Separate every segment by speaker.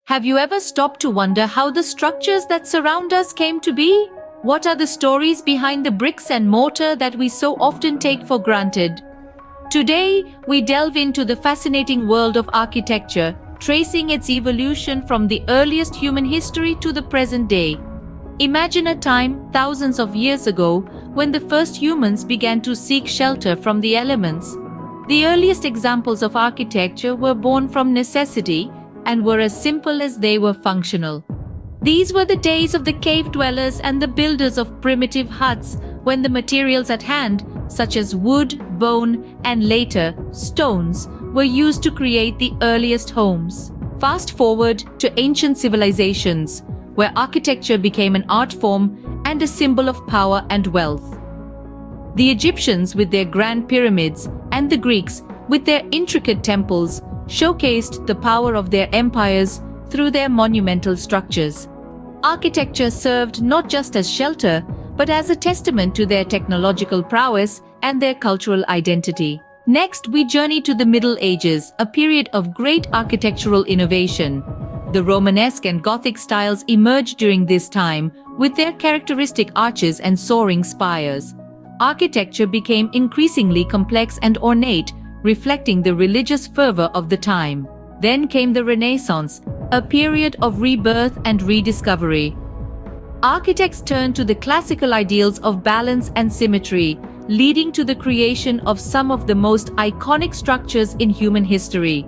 Speaker 1: Have you ever stopped to wonder how the structures that surround us came to be? What are the stories behind the bricks and mortar that we so often take for granted? Today, we delve into the fascinating world of architecture, tracing its evolution from the earliest human history to the present day. Imagine a time, thousands of years ago, when the first humans began to seek shelter from the elements. The earliest examples of architecture were born from necessity and were as simple as they were functional. These were the days of the cave dwellers and the builders of primitive huts, when the materials at hand, such as wood, bone, and later, stones, were used to create the earliest homes. Fast forward to ancient civilizations, where architecture became an art form and a symbol of power and wealth. The Egyptians with their grand pyramids and the Greeks with their intricate temples showcased the power of their empires through their monumental structures. Architecture served not just as shelter, but as a testament to their technological prowess and their cultural identity. Next, we journey to the Middle Ages, a period of great architectural innovation. The Romanesque and Gothic styles emerged during this time, with their characteristic arches and soaring spires. Architecture became increasingly complex and ornate, reflecting the religious fervor of the time. Then came the Renaissance, a period of rebirth and rediscovery. Architects turned to the classical ideals of balance and symmetry, leading to the creation of some of the most iconic structures in human history.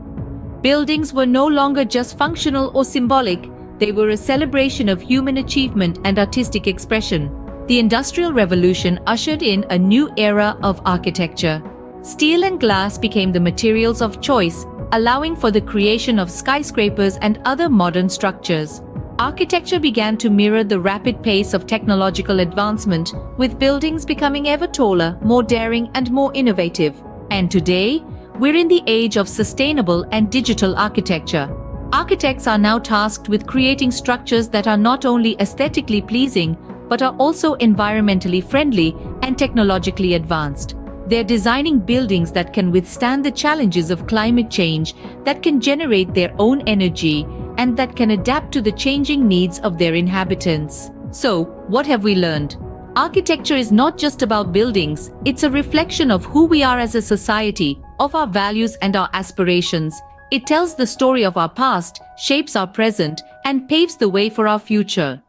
Speaker 1: Buildings were no longer just functional or symbolic, they were a celebration of human achievement and artistic expression. The Industrial Revolution ushered in a new era of architecture. Steel and glass became the materials of choice, allowing for the creation of skyscrapers and other modern structures. Architecture began to mirror the rapid pace of technological advancement, with buildings becoming ever taller, more daring, and more innovative. And today, we're in the age of sustainable and digital architecture. Architects are now tasked with creating structures that are not only aesthetically pleasing, but are also environmentally friendly and technologically advanced. They're designing buildings that can withstand the challenges of climate change, that can generate their own energy, and that can adapt to the changing needs of their inhabitants. So, what have we learned? Architecture is not just about buildings, it's a reflection of who we are as a society, of our values and our aspirations. It tells the story of our past, shapes our present, and paves the way for our future.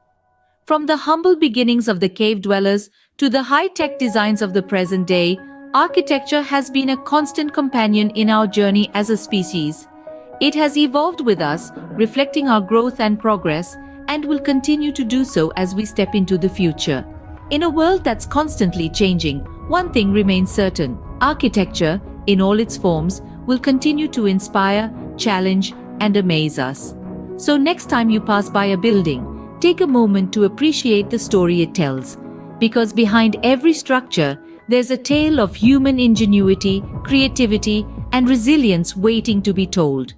Speaker 1: From the humble beginnings of the cave dwellers to the high-tech designs of the present day, architecture has been a constant companion in our journey as a species. It has evolved with us, reflecting our growth and progress, and will continue to do so as we step into the future. In a world that's constantly changing, one thing remains certain: architecture, in all its forms, will continue to inspire, challenge, and amaze us. So next time you pass by a building, take a moment to appreciate the story it tells. Because behind every structure, there's a tale of human ingenuity, creativity, and resilience waiting to be told.